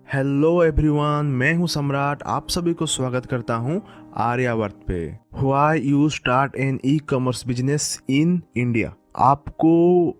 Hello everyone, मैं हूं सम्राट। आप सभी को स्वागत करता हूं आर्यावर्त पे। Why you start an ecommerce business in India. आपको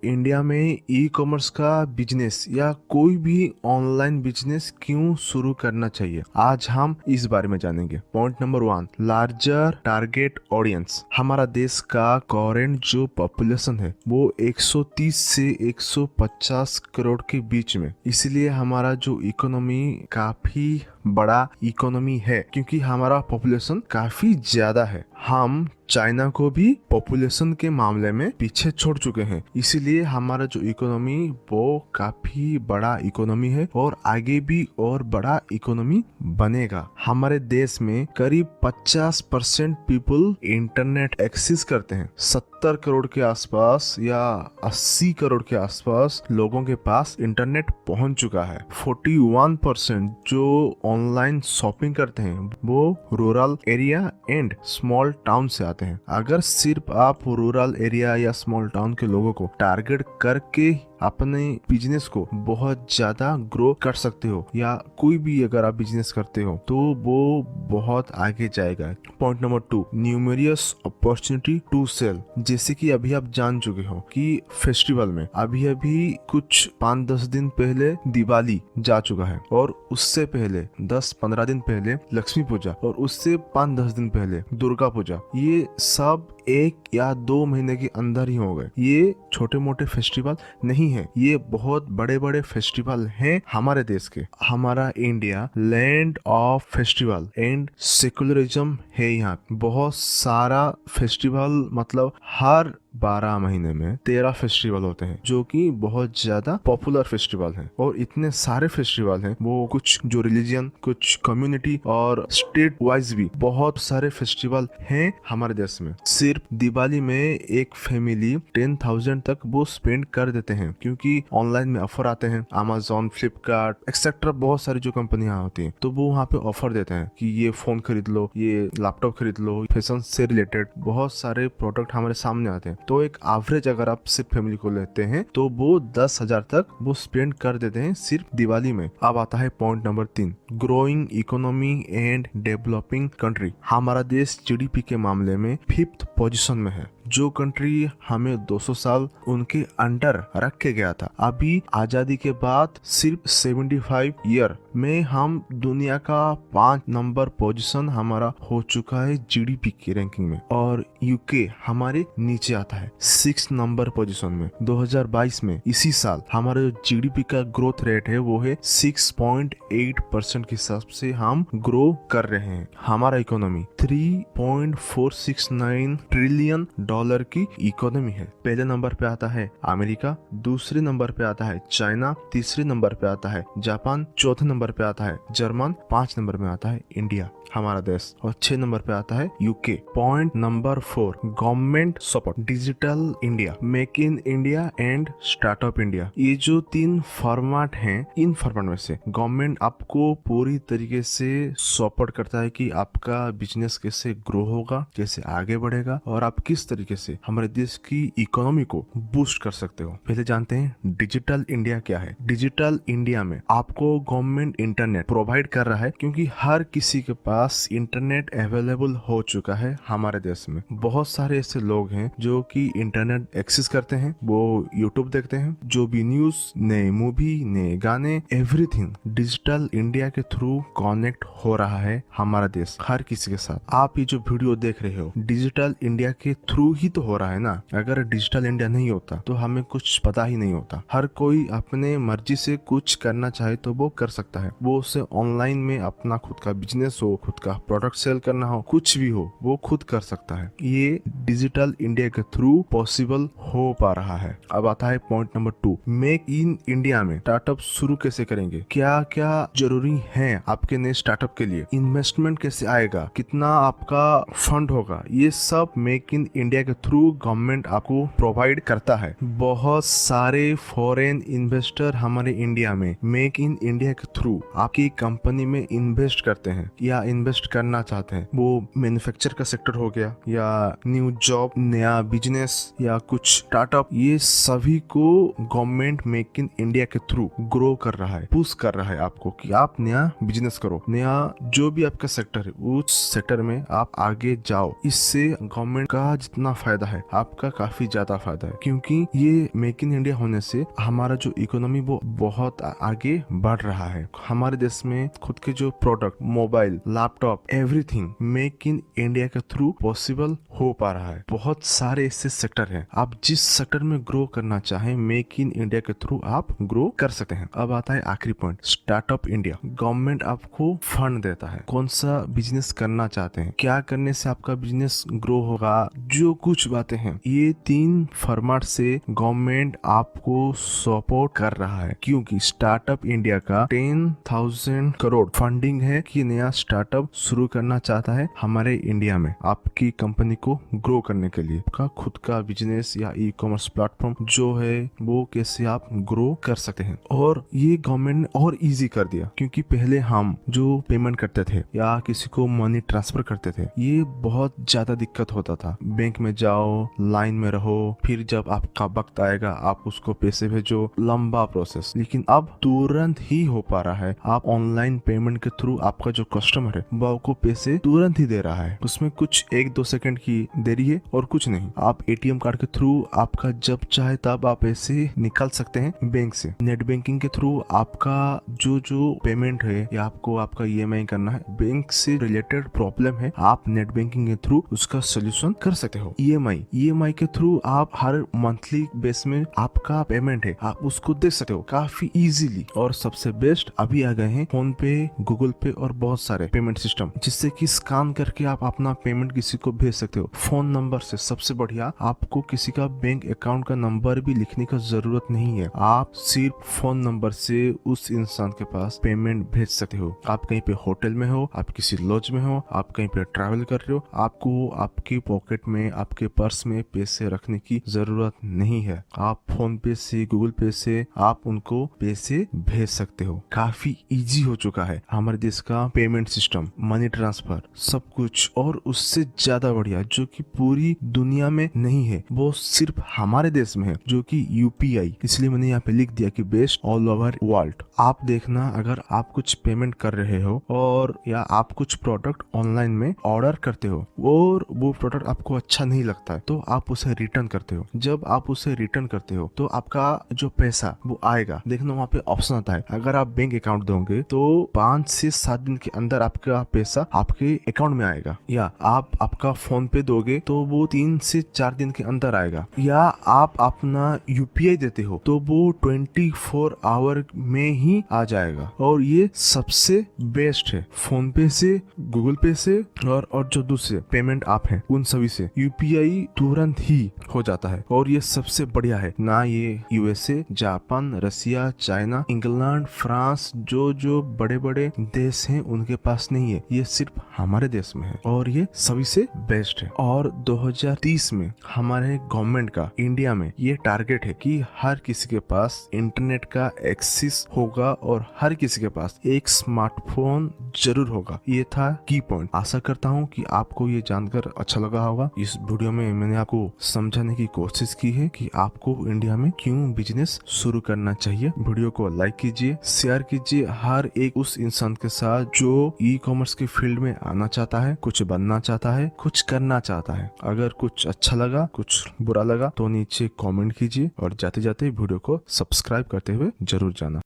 इंडिया में ई कॉमर्स का बिजनेस या कोई भी ऑनलाइन बिजनेस क्यों शुरू करना चाहिए, आज हम इस बारे में जानेंगे। Point number 1, larger target audience. हमारा देश का करेंट जो पॉपुलेशन है वो 130 से 150 करोड़ के बीच में, इसलिए हमारा जो इकोनॉमी काफी बड़ा इकोनॉमी है क्योंकि हमारा पॉपुलेशन काफी ज्यादा है। हम चाइना को भी पॉपुलेशन के मामले में पीछे छोड़ चुके हैं, इसीलिए हमारा जो इकोनॉमी वो काफी बड़ा इकोनॉमी है और आगे भी और बड़ा इकोनॉमी बनेगा। हमारे देश में करीब 50% पीपल इंटरनेट एक्सेस करते हैं। 70 करोड़ के आसपास या 80 करोड़ के आसपास लोगों के पास इंटरनेट पहुंच चुका है। 41% जो ऑनलाइन शॉपिंग करते हैं वो rural area and small town से आते हैं। अगर सिर्फ आप रूरल एरिया या स्मॉल टाउन के लोगों को टारगेट करके अपने बिजनेस को बहुत ज्यादा ग्रो कर सकते हो, या कोई भी अगर आप बिजनेस करते हो तो वो बहुत आगे जाएगा। Point number 2, numerous opportunity to sell. जैसे कि अभी आप जान चुके हो कि फेस्टिवल में अभी कुछ 5-10 दिन पहले दिवाली जा चुका है, और उससे पहले 10-15 दिन पहले लक्ष्मी पूजा, और उससे 5-10 दिन पहले दुर्गा पूजा। ये सब 1 या 2 महीने के अंदर ही हो गए। ये छोटे मोटे फेस्टिवल नहीं है, ये बहुत बड़े बड़े फेस्टिवल हैं हमारे देश के। हमारा India land of festival and secularism है। यहाँ बहुत सारा फेस्टिवल, मतलब हर 12 महीने में 13 फेस्टिवल होते हैं जो कि बहुत ज्यादा पॉपुलर फेस्टिवल हैं। और इतने सारे फेस्टिवल हैं, वो कुछ जो रिलीजन, कुछ कम्युनिटी और स्टेट वाइज भी बहुत सारे फेस्टिवल हैं हमारे देश में। सिर्फ दिवाली में एक फैमिली 10,000 तक वो स्पेंड कर देते हैं, क्योंकि ऑनलाइन में ऑफर आते हैं। अमेजोन, फ्लिपकार्ट एक्सेट्रा बहुत सारी जो कंपनियां होती हैं, तो वो वहाँ पे ऑफर देते हैं कि ये फोन खरीद लो, ये लैपटॉप खरीद लो। फैशन से रिलेटेड बहुत सारे प्रोडक्ट हमारे सामने आते हैं। तो एक एवरेज अगर आप सिर्फ फैमिली को लेते हैं तो वो 10,000 तक वो स्पेंड कर देते हैं सिर्फ दिवाली में। अब आता है point number 3, growing economy and developing country. हमारा देश जीडीपी के मामले में 5th पोजीशन में है। जो कंट्री हमें 200 साल उनके अंडर रख के गया था, अभी आजादी के बाद सिर्फ 75 ईयर में हम दुनिया का 5 नंबर पोजीशन हमारा हो चुका है जीडीपी की रैंकिंग में, और यूके हमारे नीचे आता है 6 नंबर पोजीशन में। 2022 में इसी साल हमारा जो जीडीपी का ग्रोथ रेट है वो है 6.8% के हिसाब से हम ग्रो कर रहे हैं। हमारा इकोनॉमी 3.469 ट्रिलियन डॉलर की इकोनॉमी है। पहले नंबर पे आता है अमेरिका, दूसरे नंबर पे आता है चाइना, तीसरे नंबर पे आता है जापान, चौथे नंबर पे आता है जर्मन, 5 नंबर में आता है इंडिया हमारा देश, और 6 नंबर पे आता है UK. Point number 4, government support, digital India, make in India and startup India. ये जो 3 फॉर्मेट हैं, इन फॉर्मेट में से गवर्नमेंट आपको पूरी तरीके से सपोर्ट करता है कि आपका बिजनेस कैसे ग्रो होगा, कैसे आगे बढ़ेगा, और आप किस तरीके से हमारे देश की इकोनॉमी को बूस्ट कर सकते हो। पहले जानते हैं डिजिटल इंडिया क्या है। डिजिटल इंडिया में आपको गवर्नमेंट इंटरनेट प्रोवाइड कर रहा है, क्योंकि हर किसी के पास इंटरनेट अवेलेबल हो चुका है हमारे देश में। बहुत सारे ऐसे लोग हैं जो कि इंटरनेट एक्सेस करते हैं, वो यूट्यूब देखते हैं, जो भी न्यूज, नए मूवी, नए गाने, एवरीथिंग डिजिटल इंडिया के थ्रू कनेक्ट हो रहा है हमारा देश हर किसी के साथ। आप ये जो वीडियो देख रहे हो डिजिटल इंडिया के थ्रू ही तो हो रहा है ना। अगर डिजिटल इंडिया नहीं होता तो हमें कुछ पता ही नहीं होता। हर कोई अपने मर्जी से कुछ करना चाहे तो वो कर सकता है। वो उसे ऑनलाइन में अपना खुद का बिजनेस हो, खुद का प्रोडक्ट सेल करना हो, कुछ भी हो, वो खुद कर सकता है। ये डिजिटल इंडिया के थ्रू पॉसिबल हो पा रहा है। अब आता है point number 2, make in India में स्टार्टअप शुरू कैसे करेंगे, क्या क्या जरूरी है आपके नए स्टार्टअप के लिए, इन्वेस्टमेंट कैसे आएगा, कितना आपका फंड होगा, ये सब मेक इन इंडिया इंडिया के थ्रू गवर्नमेंट आपको प्रोवाइड करता है। बहुत सारे फॉरेन इन्वेस्टर हमारे इंडिया में मेक इन इंडिया के थ्रू आपकी कंपनी में इन्वेस्ट करते हैं या इन्वेस्ट करना चाहते हैं। वो मैन्युफैक्चर का सेक्टर हो गया या न्यू जॉब, नया बिजनेस या कुछ स्टार्टअप, ये सभी को गवर्नमेंट मेक इन इंडिया के थ्रू ग्रो कर रहा है, पुश कर रहा है आपको कि आप नया बिजनेस करो, नया जो भी आपका सेक्टर है उस सेक्टर में आप आगे जाओ। इससे गवर्नमेंट का जितना फायदा है आपका काफी ज्यादा फायदा है, क्योंकि ये मेक इन इंडिया होने से हमारा जो इकोनॉमी वो बहुत आगे बढ़ रहा है। हमारे देश में खुद के जो product, mobile, laptop, everything make in India के थ्रू पॉसिबल हो पा रहा है। बहुत सारे ऐसे सेक्टर हैं, आप जिस सेक्टर में ग्रो करना चाहें मेक इन इंडिया के थ्रू आप ग्रो कर सकते हैं। अब आता है आखिरी पॉइंट, स्टार्टअप इंडिया। गवर्नमेंट आपको फंड देता है, कौन सा बिजनेस करना चाहते हैं, क्या करने से आपका बिजनेस ग्रो होगा, जो कुछ बातें हैं, ये 3 फॉर्मेट से गवर्नमेंट आपको सपोर्ट कर रहा है। क्योंकि स्टार्टअप इंडिया का 10,000 करोड़ फंडिंग है कि नया स्टार्टअप शुरू करना चाहता है हमारे इंडिया में, आपकी कंपनी को ग्रो करने के लिए। आपका खुद का बिजनेस या ई कॉमर्स प्लेटफॉर्म जो है वो कैसे आप ग्रो कर सकते हैं। और ये गवर्नमेंट ने और इजी कर दिया, क्योंकि पहले हम जो पेमेंट करते थे या किसी को मनी ट्रांसफर करते थे, ये बहुत ज्यादा दिक्कत होता था। बैंक में जाओ, लाइन में रहो, फिर जब आपका वक्त आएगा आप उसको पैसे भेजो, लंबा प्रोसेस। लेकिन अब तुरंत ही हो पा रहा है। आप ऑनलाइन पेमेंट के थ्रू आपका जो कस्टमर है वो आपको पैसे तुरंत ही दे रहा है। उसमें कुछ 1-2 सेकंड की देरी है और कुछ नहीं। आप एटीएम कार्ड के थ्रू आपका जब चाहे तब आप पैसे निकाल सकते हैं बैंक से। नेट बैंकिंग के थ्रू आपका जो पेमेंट है या आपको आपका ईएमआई करना है, बैंक से रिलेटेड प्रॉब्लम है, आप नेट बैंकिंग के थ्रू उसका सोल्यूशन कर सकते हो। ईएमआई के थ्रू आप हर मंथली बेस में आपका पेमेंट है आप उसको दे सकते हो काफी इजीली। और सबसे बेस्ट अभी आ गए हैं फोन पे, गूगल पे और बहुत सारे पेमेंट सिस्टम, जिससे कि स्कैन करके आप अपना पेमेंट किसी को भेज सकते हो फोन नंबर से। सबसे बढ़िया, आपको किसी का बैंक अकाउंट का नंबर भी लिखने का जरूरत नहीं है, आप सिर्फ फोन नंबर से उस इंसान के पास पेमेंट भेज सकते हो। आप कहीं पे होटल में हो, आप किसी लॉज में हो, आप कहीं पे ट्रैवल कर रहे हो, आपको आपकी पॉकेट में, आपके पर्स में पैसे रखने की जरूरत नहीं है। आप फोन पे से, गूगल पे से आप उनको पैसे भेज सकते हो। काफी इजी हो चुका है हमारे देश का पेमेंट सिस्टम, मनी ट्रांसफर, सब कुछ। और उससे ज्यादा बढ़िया जो कि पूरी दुनिया में नहीं है, वो सिर्फ हमारे देश में है, जो कि यूपीआई। इसलिए मैंने यहाँ पे लिख दिया कि बेस्ट ऑल ओवर वर्ल्ड। आप देखना, अगर आप कुछ पेमेंट कर रहे हो और या आप कुछ प्रोडक्ट ऑनलाइन में ऑर्डर करते हो और वो प्रोडक्ट आपको अच्छा नहीं लगता है, तो आप उसे रिटर्न करते हो। जब आप उसे रिटर्न करते हो तो आपका जो पैसा वो आएगा, देखना वहाँ पे ऑप्शन आता है। अगर आप बैंक अकाउंट दोगे तो 5 से 7 दिन के अंदर आपका पैसा आपके अकाउंट में आएगा, या आप आपका फोन पे दोगे तो वो 3 से 4 दिन के अंदर आएगा, या आप अपना यूपीआई देते हो तो वो 24 आवर में ही आ जाएगा। और ये सबसे बेस्ट है। फोन पे से, गूगल पे से और जो दूसरे पेमेंट ऐप हैं उन सभी से यूपीआई तुरंत ही हो जाता है। और ये सबसे बढ़िया है ना, ये यूएसए, जापान, रसिया, चाइना, इंग्लैंड, फ्रांस, जो बड़े बड़े देश हैं उनके पास नहीं है, ये सिर्फ हमारे देश में है और ये सभी से बेस्ट है। और 2030 में हमारे गवर्नमेंट का इंडिया में ये टारगेट है कि हर किसी के पास इंटरनेट का एक्सेस होगा और हर किसी के पास एक स्मार्टफोन जरूर होगा। ये था की पॉइंट। आशा करता हूँ कि आपको ये जानकर अच्छा लगा होगा। इस वीडियो में मैंने आपको समझाने की कोशिश की है कि आपको इंडिया में क्यों बिजनेस शुरू करना चाहिए। वीडियो को लाइक कीजिए, शेयर कीजिए हर एक उस इंसान के साथ जो ई कॉमर्स के फील्ड में आना चाहता है, कुछ बनना चाहता है, कुछ करना चाहता है। अगर कुछ अच्छा लगा, कुछ बुरा लगा तो नीचे कमेंट कीजिए और जाते जाते वीडियो को सब्सक्राइब करते हुए जरूर जाना।